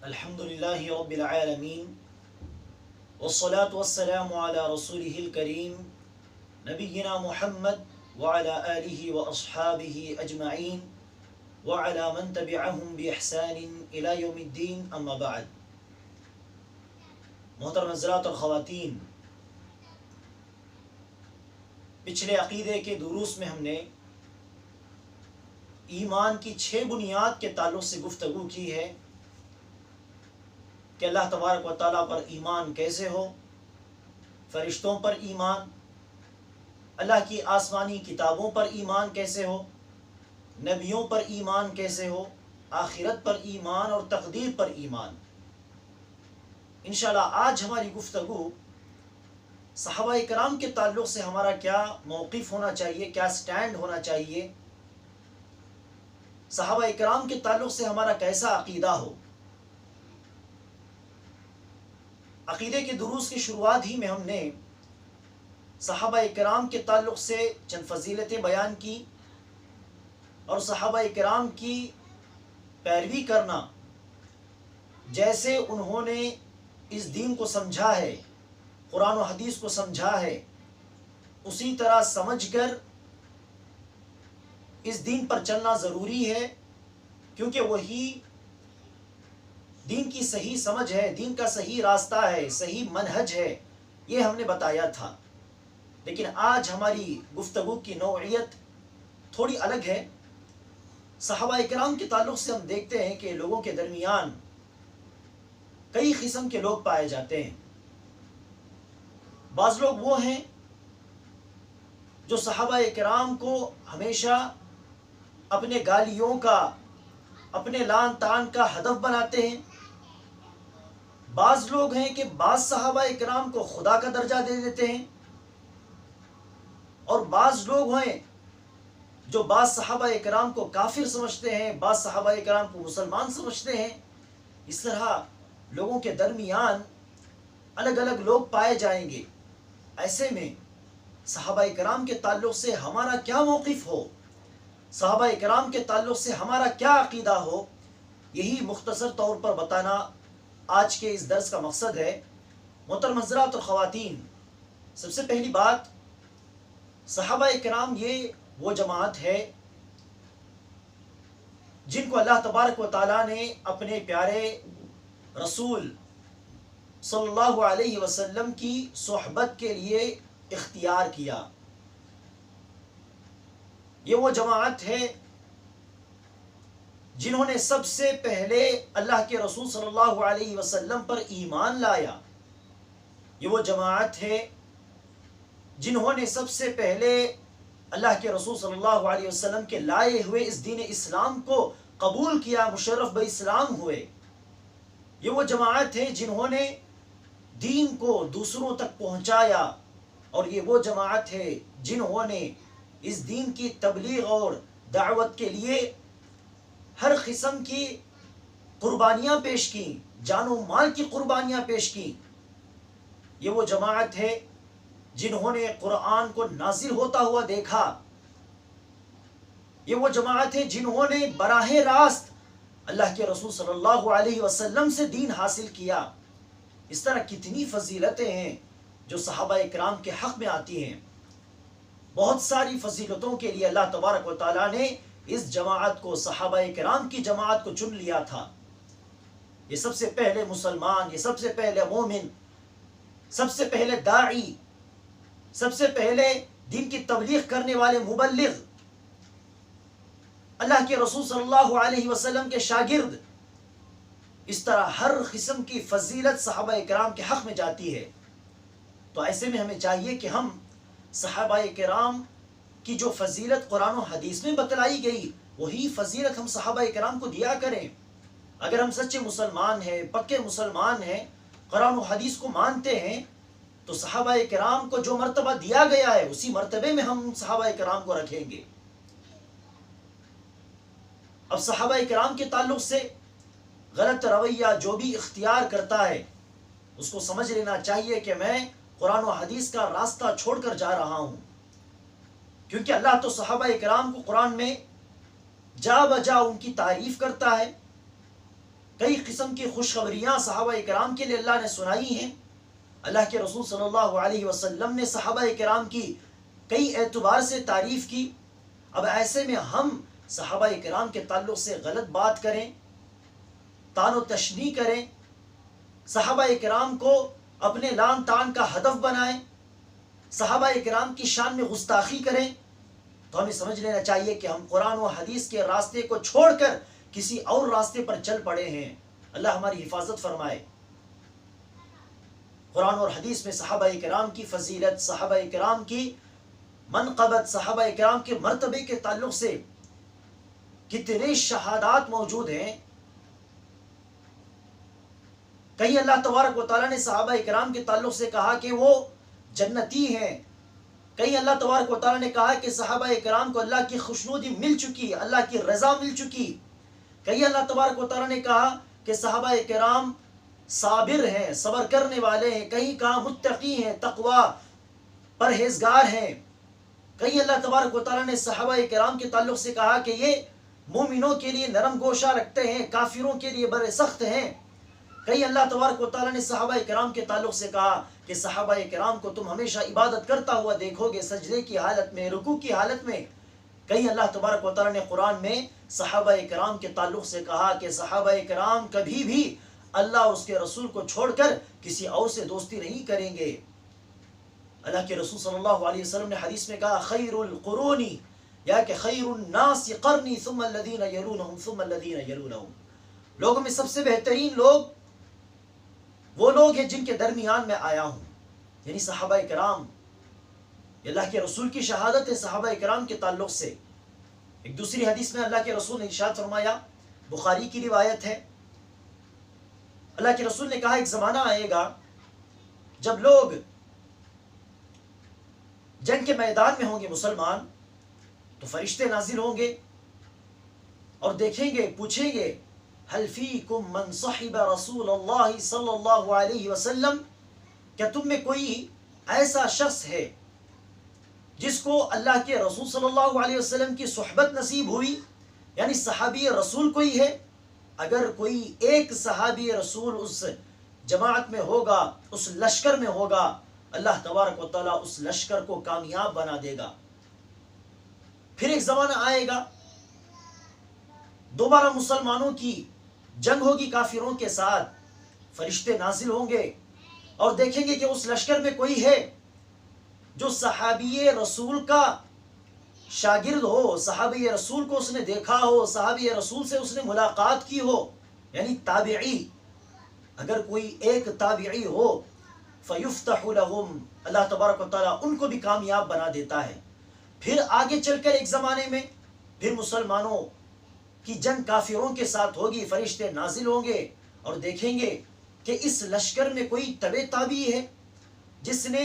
الحمد للہ رب العالمین والصلاة والسلام علی رسولہ الکریم نبینا محمد وعلى آلہ واصحابہ اجمعین وعلى من تبعہم بإحسان الى یوم الدین اما بعد. محترم حضرات اور خواتین، پچھلے عقیدے کے دروس میں ہم نے ایمان کی 6 بنیاد کے تعلق سے گفتگو کی ہے کہ اللہ تبارک و تعالیٰ پر ایمان کیسے ہو، فرشتوں پر ایمان، اللہ کی آسمانی کتابوں پر ایمان کیسے ہو، نبیوں پر ایمان کیسے ہو، آخرت پر ایمان اور تقدیر پر ایمان. انشاءاللہ آج ہماری گفتگو صحابہ کرام کے تعلق سے ہمارا کیا موقف ہونا چاہیے، کیا سٹینڈ ہونا چاہیے، صحابہ کرام کے تعلق سے ہمارا کیسا عقیدہ ہو. عقیدے کے دروس کی شروعات ہی میں ہم نے صحابہ کرام کے تعلق سے چند فضیلتیں بیان کی اور صحابہ کرام کی پیروی کرنا، جیسے انہوں نے اس دین کو سمجھا ہے، قرآن و حدیث کو سمجھا ہے، اسی طرح سمجھ کر اس دین پر چلنا ضروری ہے، کیونکہ وہی دین کی صحیح سمجھ ہے، دین کا صحیح راستہ ہے، صحیح منہج ہے. یہ ہم نے بتایا تھا. لیکن آج ہماری گفتگو کی نوعیت تھوڑی الگ ہے. صحابہ کرام کے تعلق سے ہم دیکھتے ہیں کہ لوگوں کے درمیان کئی قسم کے لوگ پائے جاتے ہیں. بعض لوگ وہ ہیں جو صحابہ کرام کو ہمیشہ اپنے گالیوں کا، اپنے لعن طعن کا ہدف بناتے ہیں. بعض لوگ ہیں کہ بعض صحابہ کرام کو خدا کا درجہ دے دیتے ہیں، اور بعض لوگ ہیں جو بعض صحابہ کرام کو کافر سمجھتے ہیں، بعض صحابہ کرام کو مسلمان سمجھتے ہیں. اس طرح لوگوں کے درمیان الگ الگ لوگ پائے جائیں گے. ایسے میں صحابہ کرام کے تعلق سے ہمارا کیا موقف ہو، صحابہ کرام کے تعلق سے ہمارا کیا عقیدہ ہو، یہی مختصر طور پر بتانا آج کے اس درس کا مقصد ہے. محترم حضرات اور خواتین، سب سے پہلی بات، صحابہ کرام یہ وہ جماعت ہے جن کو اللہ تبارک و تعالیٰ نے اپنے پیارے رسول صلی اللہ علیہ وسلم کی صحبت کے لیے اختیار کیا. یہ وہ جماعت ہے جنہوں نے سب سے پہلے اللہ کے رسول صلی اللہ علیہ وسلم پر ایمان لایا. یہ وہ جماعت ہے جنہوں نے سب سے پہلے اللہ کے رسول صلی اللہ علیہ وسلم کے لائے ہوئے اس دین اسلام کو قبول کیا، مشرف باسلام ہوئے. یہ وہ جماعت ہے جنہوں نے دین کو دوسروں تک پہنچایا، اور یہ وہ جماعت ہے جنہوں نے اس دین کی تبلیغ اور دعوت کے لیے ہر قسم کی قربانیاں پیش کی، جان و مال کی قربانیاں پیش کی. یہ وہ جماعت ہے جنہوں نے قرآن کو نازل ہوتا ہوا دیکھا. یہ وہ جماعت ہے جنہوں نے براہ راست اللہ کے رسول صلی اللہ علیہ وسلم سے دین حاصل کیا. اس طرح کتنی فضیلتیں ہیں جو صحابہ کرام کے حق میں آتی ہیں. بہت ساری فضیلتوں کے لیے اللہ تبارک و تعالیٰ نے اس جماعت کو، صحابہ کرام کی جماعت کو چن لیا تھا. یہ سب سے پہلے مسلمان، یہ سب سے پہلے مومن، سب سے پہلے داعی، سب سے پہلے دین کی تبلیغ کرنے والے مبلغ، اللہ کے رسول صلی اللہ علیہ وسلم کے شاگرد. اس طرح ہر قسم کی فضیلت صحابہ کرام کے حق میں جاتی ہے. تو ایسے میں ہمیں چاہیے کہ ہم صحابہ کرام کی جو فضیلت قرآن و حدیث میں بتلائی گئی، وہی فضیلت ہم صحابہ کرام کو دیا کریں. اگر ہم سچے مسلمان ہیں، پکے مسلمان ہیں، قرآن و حدیث کو مانتے ہیں، تو صحابہ کرام کو جو مرتبہ دیا گیا ہے اسی مرتبے میں ہم صحابہ کرام کو رکھیں گے. اب صحابہ کرام کے تعلق سے غلط رویہ جو بھی اختیار کرتا ہے اس کو سمجھ لینا چاہیے کہ میں قرآن و حدیث کا راستہ چھوڑ کر جا رہا ہوں. کیونکہ اللہ تو صحابہ کرام کو قرآن میں جا بجا ان کی تعریف کرتا ہے. کئی قسم کی خوشخبریاں صحابہ کرام کے لیے اللہ نے سنائی ہیں. اللہ کے رسول صلی اللہ علیہ وسلم نے صحابہ کرام کی کئی اعتبار سے تعریف کی. اب ایسے میں ہم صحابہ کرام کے تعلق سے غلط بات کریں، تان و تشنیع کریں، صحابہ کرام کو اپنے لان تان کا ہدف بنائیں، صحابہ کرام کی شان میں گستاخی کریں، تو ہمیں سمجھ لینا چاہیے کہ ہم قرآن و حدیث کے راستے کو چھوڑ کر کسی اور راستے پر چل پڑے ہیں. اللہ ہماری حفاظت فرمائے. قرآن اور حدیث میں صحابہ کرام کی فضیلت، صحابہ کرام کی منقبت، صحابہ کرام کے مرتبے کے تعلق سے کتنے شہادات موجود ہیں. کہیں اللہ تبارک و تعالیٰ نے صحابہ کرام کے تعلق سے کہا کہ وہ جنتی ہیں، کہیں اللہ تبارک و تعالیٰ نے کہا کہ صحابہ کرام کو اللہ کی خوشنودی مل چکی، اللہ کی رضا مل چکی. کہیں اللہ تبارک و تعالیٰ نے کہا کہ صحابہ کرام صابر ہیں، صبر کرنے والے ہیں. کہیں کہا متقی ہیں، تقوی پرہیزگار ہیں. کہیں اللہ تبارک و تعالیٰ نے صحابہ کرام کے تعلق سے کہا کہ یہ مومنوں کے لیے نرم گوشہ رکھتے ہیں، کافروں کے لیے بڑے سخت ہیں. کہیں اللہ تبارک و تعالیٰ نے صحابہ کرام کے تعلق سے کہا کہ صحابہ کرام کو تم ہمیشہ عبادت کرتا ہوا دیکھو گے، سجدے کی حالت میں، رکوع کی حالت میں. کہیں اللہ تبارک و تعالیٰ نے قرآن میں صحابہ کرام کے تعلق سے کہا کہ صحابہ کرام کبھی بھی اللہ اور اس کے رسول کو چھوڑ کر کسی اور سے دوستی نہیں کریں گے. اللہ کے رسول صلی اللہ علیہ وسلم نے حدیث میں کہا خیر القرون یا کہ خیر الناس قرنی ثم الذین یلونہم ثم الذین یلونہم. لوگوں میں سب سے بہترین لوگ وہ لوگ ہیں جن کے درمیان میں آیا ہوں، یعنی صحابہ کرام. اللہ کے رسول کی شہادت ہے صحابہ کرام کے تعلق سے. ایک دوسری حدیث میں اللہ کے رسول نے ارشاد فرمایا، بخاری کی روایت ہے، اللہ کے رسول نے کہا ایک زمانہ آئے گا جب لوگ جنگ کے میدان میں ہوں گے مسلمان، تو فرشتے نازل ہوں گے اور دیکھیں گے، پوچھیں گے هل فیکم من صحب رسول اللہ صلی اللہ علیہ وسلم، کیا تم میں کوئی ایسا شخص ہے جس کو اللہ کے رسول صلی اللہ علیہ وسلم کی صحبت نصیب ہوئی، یعنی صحابی رسول کوئی ہے. اگر کوئی ایک صحابی رسول اس جماعت میں ہوگا، اس لشکر میں ہوگا، اللہ تبارک و تعالیٰ اس لشکر کو کامیاب بنا دے گا. پھر ایک زمانہ آئے گا دوبارہ مسلمانوں کی جنگ ہوگی کافروں کے ساتھ، فرشتے نازل ہوں گے اور دیکھیں گے کہ اس لشکر میں کوئی ہے جو صحابی رسول کا شاگرد ہو، صحابی رسول کو اس نے دیکھا ہو، صحابی رسول سے اس نے ملاقات کی ہو، یعنی تابعی. اگر کوئی ایک تابعی ہو فیفتح لهم، اللہ تبارک و تعالیٰ ان کو بھی کامیاب بنا دیتا ہے. پھر آگے چل کر ایک زمانے میں پھر مسلمانوں کی جنگ کافروں کے ساتھ ہوگی، فرشتے نازل ہوں گے اور دیکھیں گے کہ اس لشکر میں کوئی تبع تابعی ہے جس نے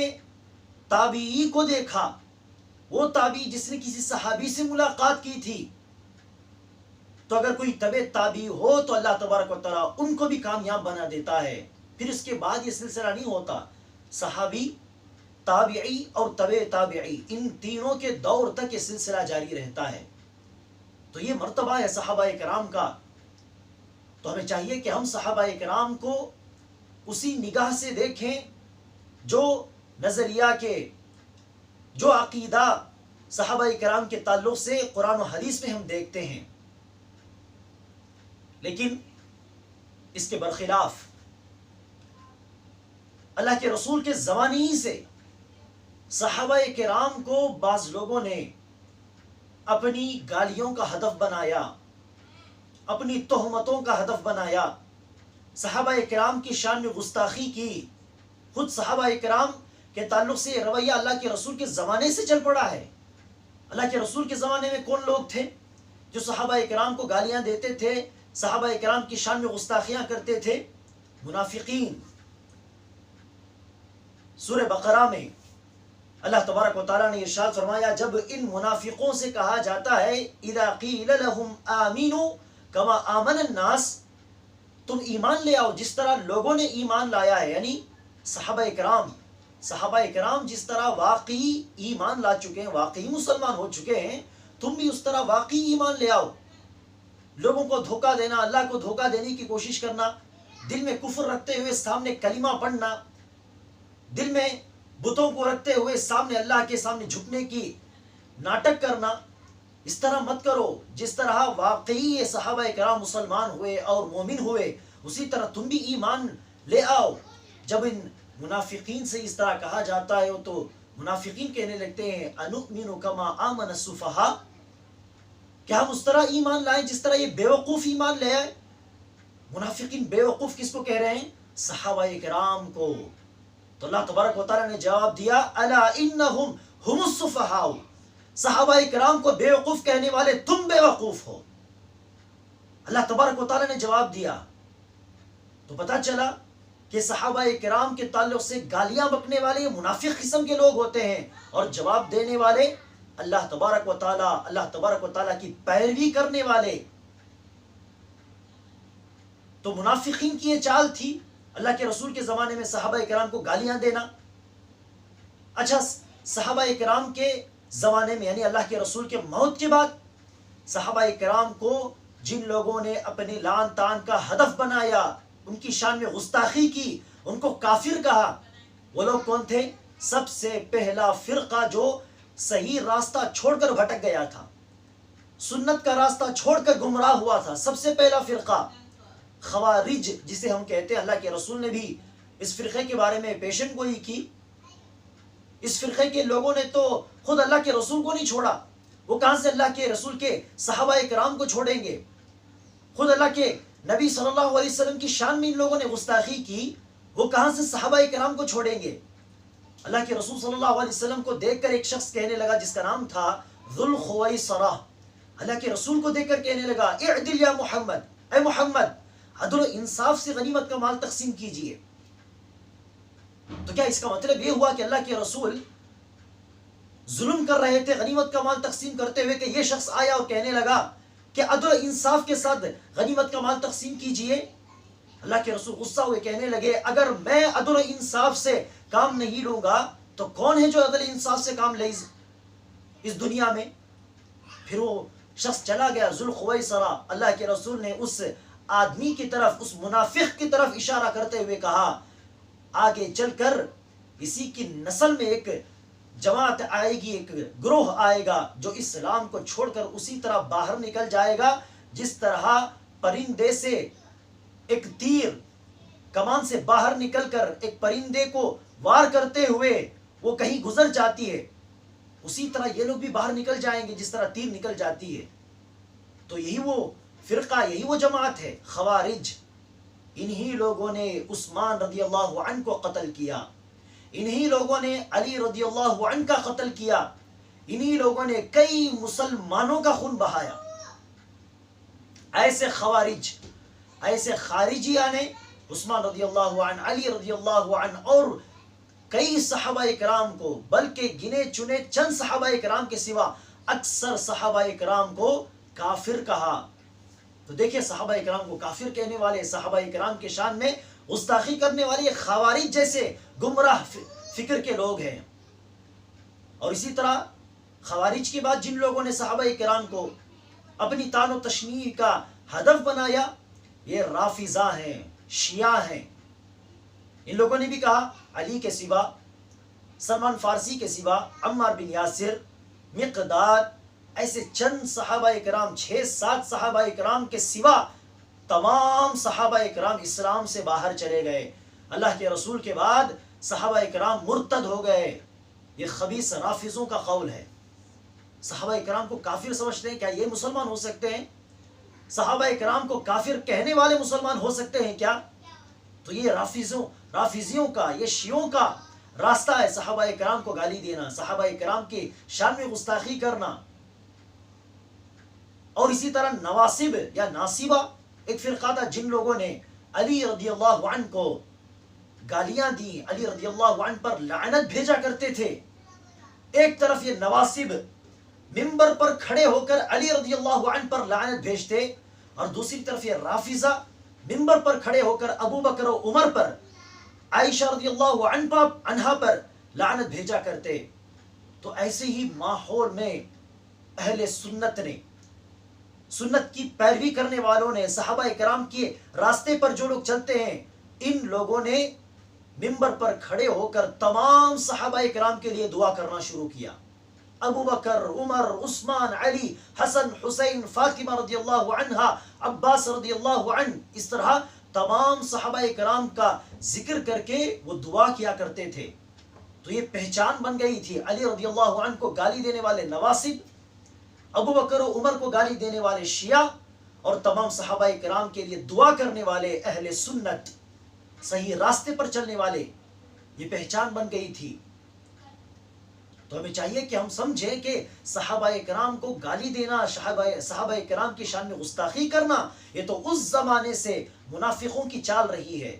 تابعی کو دیکھا، وہ تابعی جس نے کسی صحابی سے ملاقات کی تھی. تو اگر کوئی تبع تابعی ہو تو اللہ تبارک و تعالیٰ ان کو بھی کامیاب بنا دیتا ہے. پھر اس کے بعد یہ سلسلہ نہیں ہوتا، صحابی، تابعی اور تبع تابعی، ان تینوں کے دور تک یہ سلسلہ جاری رہتا ہے. تو یہ مرتبہ ہے صحابہ کرام کا. تو ہمیں چاہیے کہ ہم صحابہ کرام کو اسی نگاہ سے دیکھیں جو نظریہ کے، جو عقیدہ صحابہ کرام کے تعلق سے قرآن و حدیث میں ہم دیکھتے ہیں. لیکن اس کے برخلاف اللہ کے رسول کے زمانے ہی سے صحابہ کرام کو بعض لوگوں نے اپنی گالیوں کا ہدف بنایا، اپنی تہمتوں کا ہدف بنایا، صحابہ کرام کی شان میں گستاخی کی. خود صحابہ کرام کے تعلق سے یہ رویہ اللہ کے رسول کے زمانے سے چل پڑا ہے. اللہ کے رسول کے زمانے میں کون لوگ تھے جو صحابہ کرام کو گالیاں دیتے تھے، صحابہ کرام کی شان میں گستاخیاں کرتے تھے؟ منافقین. سورہ بقرہ میں اللہ تبارک و تعالیٰ نے ارشاد فرمایا، جب ان منافقوں سے کہا جاتا ہے اذا قیل لهم آمنوا کما آمن الناس، تم ایمان لے آؤ جس طرح لوگوں نے ایمان لایا ہے، یعنی صحابہ کرام جس طرح واقعی ایمان لا چکے ہیں، واقعی مسلمان ہو چکے ہیں، تم بھی اس طرح واقعی ایمان لے آؤ. لوگوں کو دھوکہ دینا، اللہ کو دھوکہ دینے کی کوشش کرنا، دل میں کفر رکھتے ہوئے سامنے کلمہ پڑھنا، دل میں بتوں کو رکھتے ہوئے سامنے اللہ کے سامنے جھکنے کی ناٹک کرنا، اس طرح مت کرو۔ جس طرح واقعی یہ صحابہ کرام مسلمان ہوئے اور مومن ہوئے، اسی طرح تم بھی ایمان لے آؤ۔ جب ان منافقین سے اس طرح کہا جاتا ہے تو منافقین کہنے لگتے ہیں انؤمن کما آمن السفہاء، کیا ہم اس طرح ایمان لائیں جس طرح یہ بیوقوف ایمان لے آئے؟ منافقین بیوقوف کس کو کہہ رہے ہیں؟ صحابہ کرام کو۔ تو اللہ تبارک و تعالیٰ نے جواب دیا الا انہم ہم السفہاء، صحابہ کرام کو بیوقوف کہنے والے تم بیوقوف ہو۔ اللہ تبارک و تعالیٰ نے جواب دیا۔ تو پتہ چلا کہ صحابہ کرام کے تعلق سے گالیاں بکنے والے یہ منافق قسم کے لوگ ہوتے ہیں، اور جواب دینے والے اللہ تبارک و تعالیٰ کی پیروی کرنے والے۔ تو منافقین کی یہ چال تھی اللہ کے رسول کے زمانے میں صحابہ کرام کو گالیاں دینا۔ اچھا، صحابہ کرام کے زمانے میں یعنی اللہ کے رسول کے موت کے بعد صحابہ کرام کو جن لوگوں نے اپنے لعن طعن کا ہدف بنایا، ان کی شان میں گستاخی کی، ان کو کافر کہا، وہ لوگ کون تھے؟ سب سے پہلا فرقہ جو صحیح راستہ چھوڑ کر بھٹک گیا تھا، سنت کا راستہ چھوڑ کر گمراہ ہوا تھا، سب سے پہلا فرقہ خوارج جسے ہم کہتے ہیں۔ اللہ کے رسول نے بھی اس فرقے کے بارے میں پیشن گوئی کی۔ اس فرقے کے لوگوں نے تو خود اللہ کے رسول کو نہیں چھوڑا، وہ کہاں سے اللہ کے رسول کے صحابہ کرام کو چھوڑیں گے؟ خود اللہ کے نبی صلی اللہ علیہ وسلم کی شان میں ان لوگوں نے گستاخی کی، وہ کہاں سے صحابہ کرام کو چھوڑیں گے؟ اللہ کے رسول صلی اللہ علیہ وسلم کو دیکھ کر ایک شخص کہنے لگا جس کا نام تھا ذوالخویصرہ، اللہ کے رسول کو دیکھ کر کہنے لگا اعدل یا محمد، اے محمد عدل و انصاف سے غنیمت کا مال تقسیم کیجئے۔ تو کیا اس کا مطلب یہ ہوا کہ اللہ کے رسول ظلم کر رہے تھے غنیمت کا مال تقسیم کرتے ہوئے کہ یہ شخص آیا اور کہنے لگا کہ عدل و انصاف کے ساتھ غنیمت کا مال تقسیم کیجئے؟ اللہ کے رسول غصہ ہوئے کہنے لگے اگر میں عدل و انصاف سے کام نہیں لوں گا تو کون ہے جو عدل و انصاف سے کام لے اس دنیا میں؟ پھر وہ شخص چلا گیا ذوالخویصرہ۔ اللہ کے رسول نے اس آدمی کی طرف، اس منافق کی طرف اشارہ کرتے ہوئے کہا آگے چل کر اسی کی نسل میں ایک جماعت آئے گی، ایک گروہ آئے گا جو اسلام کو چھوڑ کر اسی طرح باہر نکل جائے گا جس طرح پرندے سے ایک تیر کمان سے باہر نکل کر ایک پرندے کو وار کرتے ہوئے وہ کہیں گزر جاتی ہے، اسی طرح یہ لوگ بھی باہر نکل جائیں گے جس طرح تیر نکل جاتی ہے۔ تو یہی وہ فرقہ، یہی وہ جماعت ہے خوارج۔ انہی لوگوں نے عثمان رضی اللہ عنہ کو قتل کیا، انہی لوگوں نے علی رضی اللہ عنہ کا قتل کیا، انہی لوگوں نے کئی مسلمانوں کا خون بہایا۔ ایسے خوارج، ایسے خارجیہ نے عثمان رضی اللہ عنہ، علی رضی اللہ عنہ اور کئی صحابہ کرام کو، بلکہ گنے چنے چند صحابہ کرام کے سوا اکثر صحابہ کرام کو کافر کہا۔ تو دیکھیں صحابہ کرام کو کافر کہنے والے، صحابہ کرام کے شان میں گستاخی کرنے والے خوارج جیسے گمراہ فکر کے لوگ ہیں۔ اور اسی طرح خوارج کے بعد جن لوگوں نے صحابہ کرام کو اپنی طعن و تشنیع کا ہدف بنایا یہ رافضہ ہیں، شیعہ ہیں۔ ان لوگوں نے بھی کہا علی کے سوا، سلمان فارسی کے سوا، عمار بن یاسر، مقداد، ایسے چند صحابہ کرام، 6-7 صحابہ کرام کے سوا تمام صحابہ کرام اسلام سے باہر چلے گئے۔ اللہ کے رسول کے بعد صحابہ کرام مرتد ہو گئے۔ یہ خبیث رافضوں کا قول ہے۔ صحابہ کرام کو کافر سمجھتے ہیں، کیا یہ مسلمان ہو سکتے ہیں؟ صحابہ کرام کو کافر کہنے والے مسلمان ہو سکتے ہیں کیا؟ تو یہ رافضیوں کا، یہ شیعوں کا راستہ ہے صحابہ کرام کو گالی دینا، صحابہ کرام کی شان میں گستاخی کرنا۔ اور اسی طرح نواصب یا ناصبہ ایک فرقہ تھا جن لوگوں نے علی رضی اللہ عنہ کو گالیاں دی، علی رضی اللہ عنہ پر لعنت بھیجا کرتے تھے۔ ایک طرف یہ نواصب منبر پر کھڑے ہو کر علی رضی اللہ عنہ پر لعنت بھیجتے، اور دوسری طرف یہ رافضہ منبر پر کھڑے ہو کر ابو بکر و عمر پر، عائشہ رضی اللہ عنہا پر لعنت بھیجا کرتے۔ تو ایسے ہی ماحول میں اہل سنت نے سنت کی پیروی کرنے والوں نے، صحابہ کرام کے راستے پر جو لوگ چلتے ہیں، ان لوگوں نے ممبر پر کھڑے ہو کر تمام صحابہ کرام کے لیے دعا کرنا شروع کیا. ابو بکر، عمر، عثمان، علی، حسن، حسین، فاطمہ رضی اللہ عنہا، عباس رضی اللہ عنہ، اس طرح تمام صحابہ کرام کا ذکر کر کے وہ دعا کیا کرتے تھے. تو یہ پہچان بن گئی تھی. علی رضی اللہ عنہ کو گالی دینے والے نواصب، ابو بکر و عمر کو گالی دینے والے شیعہ، اور تمام صحابہ کرام کے لیے دعا کرنے والے اہل سنت، صحیح راستے پر چلنے والے، یہ پہچان بن گئی تھی. تو ہمیں چاہیے کہ ہم سمجھیں کہ صحابہ کرام کو گالی دینا، صحابہ کرام کی شان میں گستاخی کرنا، یہ تو اس زمانے سے منافقوں کی چال رہی ہے،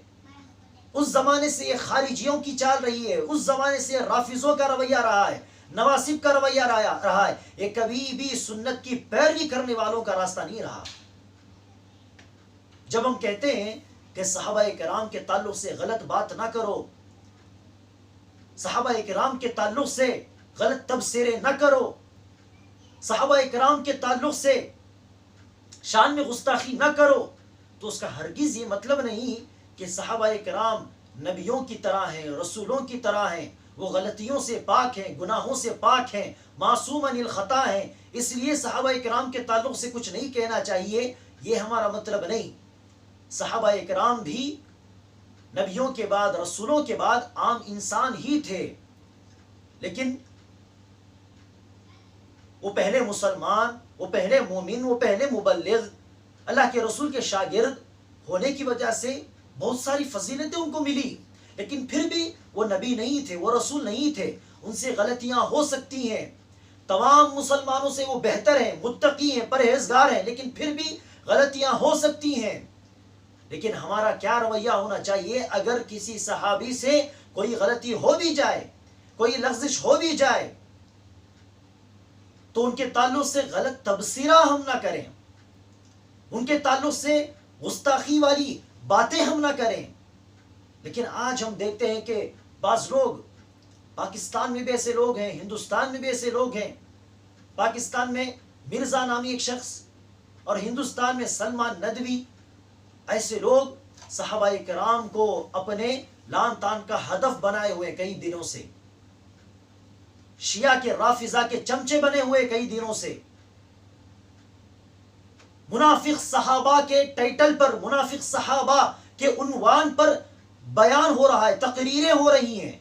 اس زمانے سے یہ خارجیوں کی چال رہی ہے، اس زمانے سے یہ رافضوں کا رویہ رہا ہے، نواصب کا رویہ رہا ہے. یہ کبھی بھی سنت کی پیروی کرنے والوں کا راستہ نہیں رہا. جب ہم کہتے ہیں کہ صحابہ کرام کے تعلق سے غلط بات نہ کرو، صحابہ کرام کے تعلق سے غلط تبصرے نہ کرو، صحابہ کرام کے تعلق سے شان میں گستاخی نہ کرو، تو اس کا ہرگز یہ مطلب نہیں کہ صحابہ کرام نبیوں کی طرح ہیں، رسولوں کی طرح ہیں، وہ غلطیوں سے پاک ہیں، گناہوں سے پاک ہیں، معصوم عن الخطا ہیں، اس لیے صحابہ کرام کے تعلق سے کچھ نہیں کہنا چاہیے. یہ ہمارا مطلب نہیں. صحابہ کرام بھی نبیوں کے بعد، رسولوں کے بعد عام انسان ہی تھے، لیکن وہ پہلے مسلمان، وہ پہلے مومن، وہ پہلے مبلغ، اللہ کے رسول کے شاگرد ہونے کی وجہ سے بہت ساری فضیلتیں ان کو ملی، لیکن پھر بھی وہ نبی نہیں تھے، وہ رسول نہیں تھے. ان سے غلطیاں ہو سکتی ہیں. تمام مسلمانوں سے وہ بہتر ہیں، متقی ہیں، پرہیزگار ہیں، لیکن پھر بھی غلطیاں ہو سکتی ہیں. لیکن ہمارا کیا رویہ ہونا چاہیے؟ اگر کسی صحابی سے کوئی غلطی ہو بھی جائے، کوئی لغزش ہو بھی جائے، تو ان کے تعلق سے غلط تبصرہ ہم نہ کریں، ان کے تعلق سے گستاخی والی باتیں ہم نہ کریں. لیکن آج ہم دیکھتے ہیں کہ بعض لوگ، پاکستان میں بھی ایسے لوگ ہیں، ہندوستان میں بھی ایسے لوگ ہیں. پاکستان میں مرزا نامی ایک شخص اور ہندوستان میں سلمان ندوی، ایسے لوگ صحابہ کرام کو اپنے لان تان کا ہدف بنائے ہوئے کئی دنوں سے، شیعہ کے رافضہ کے چمچے بنے ہوئے کئی دنوں سے. منافق صحابہ کے ٹائٹل پر، منافق صحابہ کے عنوان پر بیان ہو رہا ہے، تقریریں ہو رہی ہیں.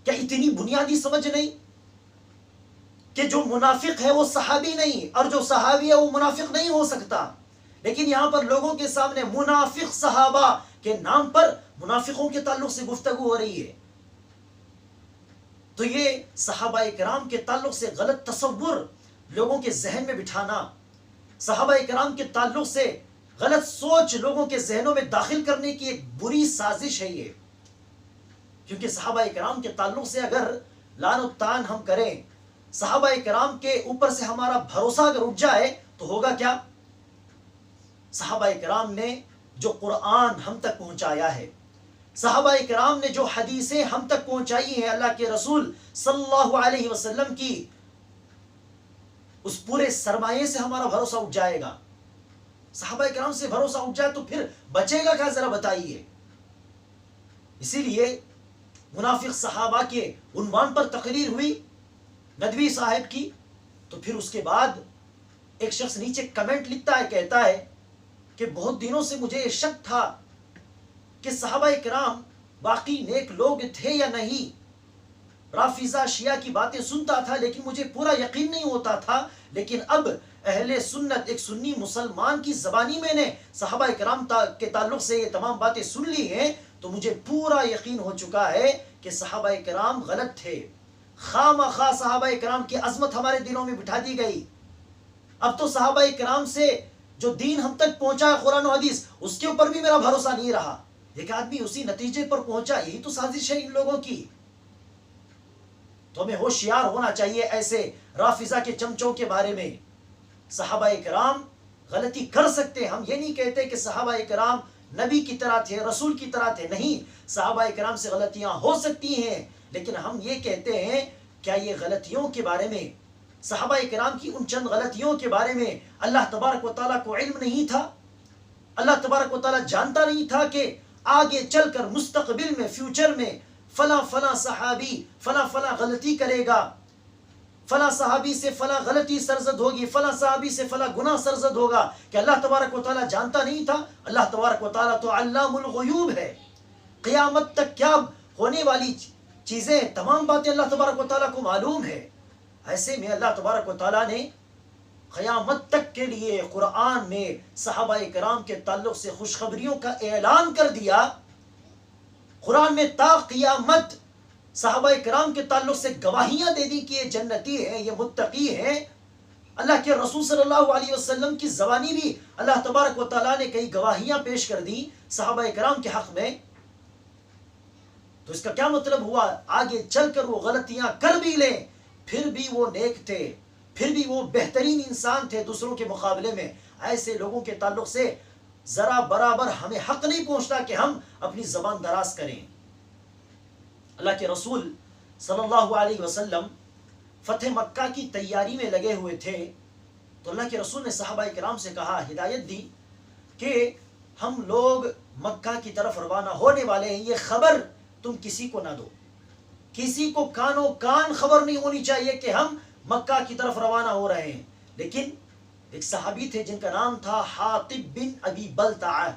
کیا اتنی بنیادی سمجھ نہیں کہ جو منافق ہے وہ صحابی نہیں، اور جو صحابی ہے وہ منافق نہیں ہو سکتا؟ لیکن یہاں پر لوگوں کے سامنے منافق صحابہ کے نام پر منافقوں کے تعلق سے گفتگو ہو رہی ہے. تو یہ صحابہ کرام کے تعلق سے غلط تصور لوگوں کے ذہن میں بٹھانا، صحابہ کرام کے تعلق سے غلط سوچ لوگوں کے ذہنوں میں داخل کرنے کی ایک بری سازش ہے یہ. کیونکہ صحابہ کرام کے تعلق سے اگر لعن و طعن ہم کریں، صحابہ کرام کے اوپر سے ہمارا بھروسہ اگر اٹھ جائے، تو ہوگا کیا؟ صحابہ کرام نے جو قرآن ہم تک پہنچایا ہے، صحابہ کرام نے جو حدیثیں ہم تک پہنچائی ہیں اللہ کے رسول صلی اللہ علیہ وسلم کی، اس پورے سرمایے سے ہمارا بھروسہ اٹھ جائے گا. صحابہ کرام سے بھروسہ اٹھ جائے تو پھر بچے گا کیا؟ ذرا بتائیے. اسی لیے منافق صحابہ کے عنوان پر تقریر ہوئی ندوی صاحب کی، تو پھر اس کے بعد ایک شخص نیچے کمنٹ لکھتا ہے، کہتا ہے کہ بہت دنوں سے مجھے یہ شک تھا کہ صحابہ کرام باقی نیک لوگ تھے یا نہیں. رافضہ شیعہ کی باتیں سنتا تھا لیکن مجھے پورا یقین نہیں ہوتا تھا، لیکن اب اہل سنت، ایک سنی مسلمان کی زبانی میں نے صحابہ کرام کے تعلق سے یہ تمام باتیں سن لی ہیں، تو مجھے پورا یقین ہو چکا ہے کہ صحابہ کرام غلط تھے. خواہ صحابہ کرام کی عظمت ہمارے دلوں میں بٹھا دی گئی. اب تو صحابہ کرام سے جو دین ہم تک پہنچا ہے، قرآن و حدیث، اس کے اوپر بھی میرا بھروسہ نہیں رہا. ایک آدمی اسی نتیجے پر پہنچا. یہی تو سازش ہے ان لوگوں کی. تو ہمیں ہوشیار ہونا چاہیے ایسے رافضہ کے چمچوں کے بارے میں. صحابہ کرام غلطی کر سکتے، ہم یہ نہیں کہتے کہ صحابہ کرام نبی کی طرح تھے، رسول کی طرح تھے، نہیں. صحابہ کرام سے غلطیاں ہو سکتی ہیں، لیکن ہم یہ کہتے ہیں کیا یہ غلطیوں کے بارے میں صحابہ کرام کی ان چند غلطیوں کے بارے میں اللہ تبارک و تعالیٰ کو علم نہیں تھا؟ اللہ تبارک و تعالیٰ جانتا نہیں تھا کہ آگے چل کر مستقبل میں، فیوچر میں فلاں فلاں صحابی فلاں فلاں غلطی کرے گا، فلاں صحابی سے فلاں غلطی سرزد ہوگی، فلاں صحابی سے فلاں گناہ سرزد ہوگا؟ کہ اللہ تبارک و تعالیٰ جانتا نہیں تھا؟ اللہ تبارک و تعالیٰ تو علام الغیوب ہے، قیامت تک کیا ہونے والی چیزیں، تمام باتیں اللہ تبارک و تعالیٰ کو معلوم ہے۔ ایسے میں اللہ تبارک و تعالیٰ نے قیامت تک کے لیے قرآن میں صحابہ کرام کے تعلق سے خوشخبریوں کا اعلان کر دیا۔ قرآن میں تا قیامت صحابہ کرام کے تعلق سے گواہیاں دے دی کہ یہ جنتی ہیں، یہ متقی ہیں۔ اللہ کے رسول صلی اللہ علیہ وسلم کی زبانی بھی اللہ تبارک و تعالیٰ نے کئی گواہیاں پیش کر دی صحابہ کرام کے حق میں۔ تو اس کا کیا مطلب ہوا؟ آگے چل کر وہ غلطیاں کر بھی لیں، پھر بھی وہ نیک تھے، پھر بھی وہ بہترین انسان تھے دوسروں کے مقابلے میں۔ ایسے لوگوں کے تعلق سے ذرا برابر ہمیں حق نہیں پہنچتا کہ ہم اپنی زبان دراز کریں۔ اللہ کے رسول صلی اللہ علیہ وسلم فتح مکہ کی تیاری میں لگے ہوئے تھے، تو اللہ کے رسول نے صحابہ کرام سے کہا، ہدایت دی کہ ہم لوگ مکہ کی طرف روانہ ہونے والے ہیں، یہ خبر تم کسی کو نہ دو، کسی کو کانوں کان خبر نہیں ہونی چاہیے کہ ہم مکہ کی طرف روانہ ہو رہے ہیں۔ لیکن ایک صحابی تھے جن کا نام تھا حاطب بن ابی بلتعہ،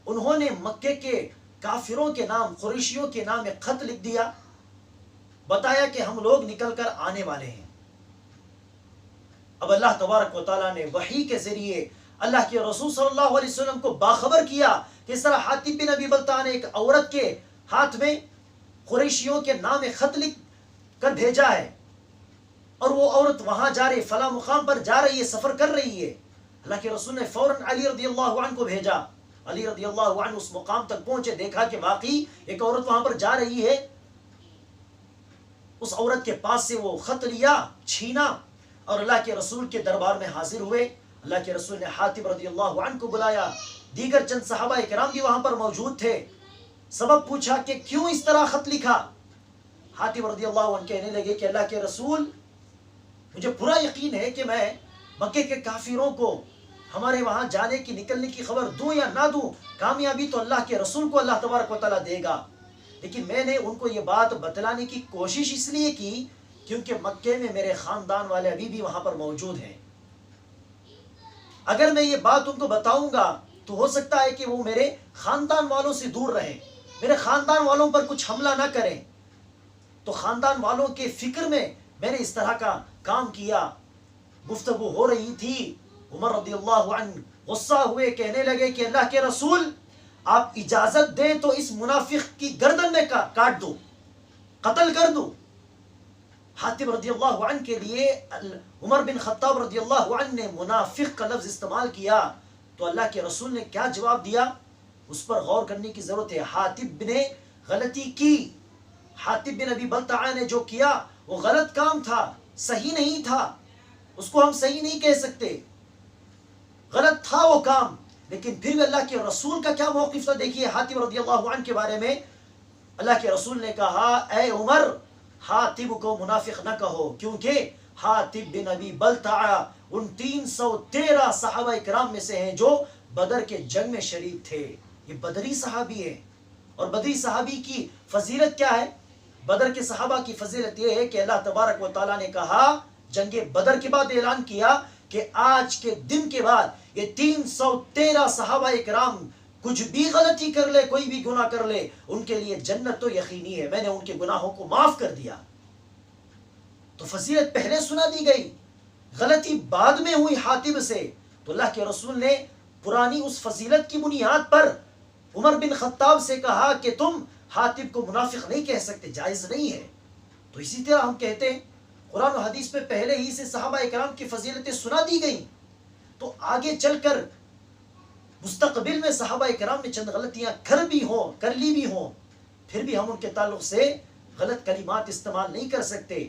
انہوں نے مکے کے کافروں کے نام، قریشیوں کے نام ایک خط لکھ دیا، بتایا کہ ہم لوگ نکل کر آنے والے ہیں۔ اب اللہ تبارک و تعالیٰ نے وحی کے ذریعے اللہ کے رسول صلی اللہ علیہ وسلم کو باخبر کیا کہ اس طرح حاطب بن ابی بلتعہ نے ایک عورت کے ہاتھ میں قریشیوں کے نام ایک خط لکھ کر بھیجا ہے، اور وہ عورت وہاں جا رہی، فلاں مقام پر جا رہی ہے، سفر کر رہی ہے۔ اللہ کے رسول نے فوراً علی رضی اللہ عنہ کو بھیجا۔ علی رضی اللہ عنہ اس مقام تک پہنچے، دیکھا کہ واقعی ایک عورت وہاں پر جا رہی ہے۔ اس عورت کے پاس سے وہ خط لیا، چھینا، اور اللہ کے رسول کے دربار میں حاضر ہوئے۔ اللہ کے رسول نے حاتب رضی اللہ عنہ کو بلایا، دیگر چند صحابہ کرام بھی وہاں پر موجود تھے۔ سبب پوچھا کہ کیوں اس طرح خط لکھا؟ حاتب رضی اللہ عنہ کہنے لگے کہ اللہ کے رسول، مجھے پورا یقین ہے کہ میں مکے کے کافروں کو ہمارے وہاں جانے کی، نکلنے کی خبر دوں یا نہ دوں، کامیابی تو اللہ کے رسول کو اللہ تبارک و تعالیٰ دے گا، لیکن میں نے ان کو یہ بات بتلانے کی کوشش اس لیے کی کیونکہ مکے میں میرے خاندان والے ابھی بھی وہاں پر موجود ہیں۔ اگر میں یہ بات ان کو بتاؤں گا تو ہو سکتا ہے کہ وہ میرے خاندان والوں سے دور رہیں، میرے خاندان والوں پر کچھ حملہ نہ کریں۔ تو خاندان والوں کے فکر میں میں نے اس طرح کا کام کیا۔ گفتگو ہو رہی تھی، عمر رضی اللہ عنہ غصہ ہوئے، کہنے لگے کہ اللہ کے رسول، آپ اجازت دیں تو اس منافق کی گردن میں کاٹ دو، قتل کر دو۔ حاتب رضی اللہ عنہ کے لیے عمر بن خطاب رضی اللہ عنہ نے منافق کا لفظ استعمال کیا، تو اللہ کے رسول نے کیا جواب دیا، اس پر غور کرنے کی ضرورت ہے۔ حاتب نے غلطی کی، حاتب بن ابی بلتعہ نے جو کیا وہ غلط کام تھا، صحیح نہیں تھا، اس کو ہم صحیح نہیں کہہ سکتے، غلط تھا وہ کام۔ لیکن پھر بھی اللہ کے رسول کا کیا موقف تھا، دیکھیے حاتب رضی اللہ عنہ کے بارے میں اللہ کے رسول نے کہا، اے عمر، حاتب کو منافق نہ کہو، کیونکہ حاتب بن ابی بلتعہ ان 313 صحابہ کرام میں سے ہیں جو بدر کے جنگ میں شریک تھے۔ یہ بدری صحابی ہیں، اور بدری صحابی کی فضیلت کیا ہے؟ بدر کے صحابہ کی فضیلت یہ ہے کہ اللہ تبارک و تعالیٰ نے کہا، جنگ بدر کے بعد اعلان کیا کہ آج کے دن کے بعد یہ 313 صحابہ کرام کچھ بھی غلطی کر لے، کوئی بھی گناہ کر لے، ان کے لیے جنت تو یقینی ہے، میں نے ان کے گناہوں کو معاف کر دیا۔ تو فضیلت پہلے سنا دی گئی، غلطی بعد میں ہوئی حاتب سے، تو اللہ کے رسول نے پرانی اس فضیلت کی بنیاد پر عمر بن خطاب سے کہا کہ تم حاتب کو منافق نہیں کہہ سکتے، جائز نہیں ہے۔ تو اسی طرح ہم کہتے ہیں قرآن و حدیث میں پہلے ہی سے صحابہ کرام کی فضیلتیں سنا دی گئیں، تو آگے چل کر مستقبل میں صحابہ کرام نے چند غلطیاں کر لی بھی ہوں، پھر بھی ہم ان کے تعلق سے غلط کلمات استعمال نہیں کر سکتے،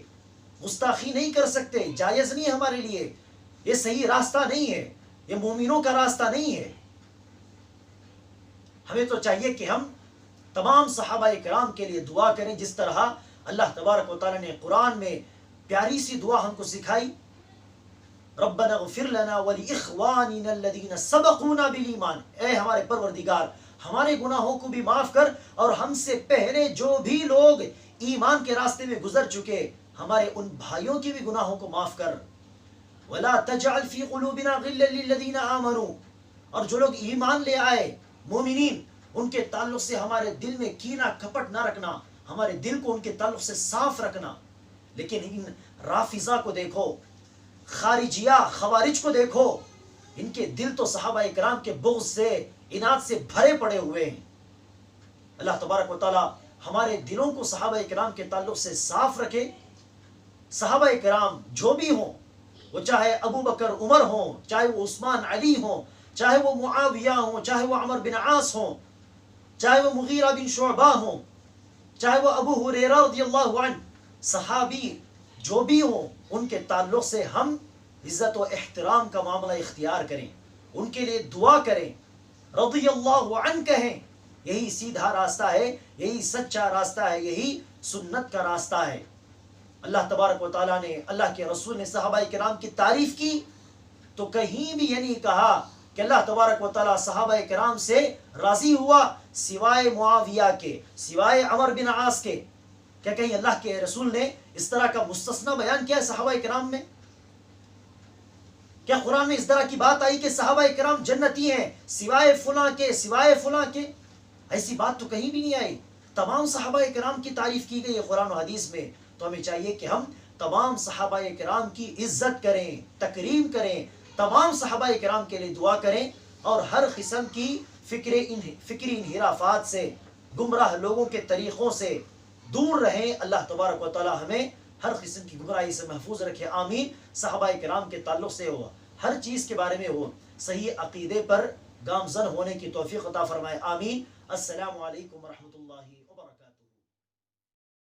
گستاخی نہیں کر سکتے، جائز نہیں ہے ہمارے لیے، یہ صحیح راستہ نہیں ہے، یہ مومنوں کا راستہ نہیں ہے۔ ہمیں تو چاہیے کہ ہم تمام صحابہ کرام کے لیے دعا کریں، جس طرح اللہ تبارک و تعالیٰ نے قرآن میں پیاری سی دعا ہم کو سکھائی، ربنا اغفر لنا ولاخواننا الذین سبقونا بالایمان، اے ہمارے پروردگار ہمارے گناہوں کو بھی معاف کر، اور ہم سے پہلے جو بھی لوگ ایمان کے راستے میں گزر چکے ہمارے ان بھائیوں کے بھی گناہوں کو معاف کر، ولا تجعل فی قلوبنا غلا للذین آمنوا، اور جو لوگ ایمان لے آئے مومنین ان کے تعلق سے ہمارے دل میں کینہ کپٹ نہ رکھنا، ہمارے دل کو ان کے تعلق سے صاف رکھنا۔ لیکن ان رافضہ کو دیکھو، خارجیہ خوارج کو دیکھو، ان کے دل تو صحابہ کرام کے بغض سے عناد سے بھرے پڑے ہوئے ہیں۔ اللہ تبارک و تعالی ہمارے دلوں کو صحابہ کرام کے تعلق سے صاف رکھے۔ صحابہ کرام جو بھی ہوں، وہ چاہے ابو بکر عمر ہوں، چاہے وہ عثمان علی ہوں، چاہے وہ معاویہ ہوں، چاہے وہ عمر بن عاص ہوں، چاہے وہ مغیرہ بن شعبہ ہوں، چاہے وہ ابو ہریرہ رضی اللہ عنہ، صحابی جو بھی ہوں ان کے تعلق سے ہم عزت و احترام کا معاملہ اختیار کریں، ان کے لیے دعا کریں، رضی اللہ عنہ کہیں۔ یہی سیدھا راستہ ہے، یہی سچا راستہ ہے، یہی سنت کا راستہ ہے۔ اللہ تبارک و تعالیٰ نے، اللہ کے رسول نے صحابہ کرام کی تعریف کی تو کہیں بھی یہ نہیں کہا کہ اللہ تبارک و تعالیٰ صحابہ کرام سے راضی ہوا سوائے معاویہ کے، سوائے عمر بن عاص کے۔ کیا کہیں اللہ کے رسول نے اس طرح کا مستثنی بیان کیا ہے صحابہ کرام میں؟ کیا قرآن میں اس طرح کی بات آئی کہ صحابہ کرام جنتی ہیں سوائے فلاں کے، سوائے فلاں کے؟ ایسی بات تو کہیں بھی نہیں آئی۔ تمام صحابہ کرام کی تعریف کی گئی ہے قرآن و حدیث میں۔ تو ہمیں چاہیے کہ ہم تمام صحابہ کرام کی عزت کریں، تکریم کریں، تمام صحابہ کرام کے لیے دعا کریں، اور ہر قسم کی فکری انحرافات سے، گمراہ لوگوں کے طریقوں سے دور رہیں۔ اللہ تبارک و تعالی ہمیں ہر قسم کی گمراہی سے محفوظ رکھے، آمین۔ صحابہ کرام کے تعلق سے ہو، ہر چیز کے بارے میں ہو، صحیح عقیدے پر گامزن ہونے کی توفیق عطا فرمائے، آمین۔ السلام علیکم ورحمۃ اللہ وبرکاتہ۔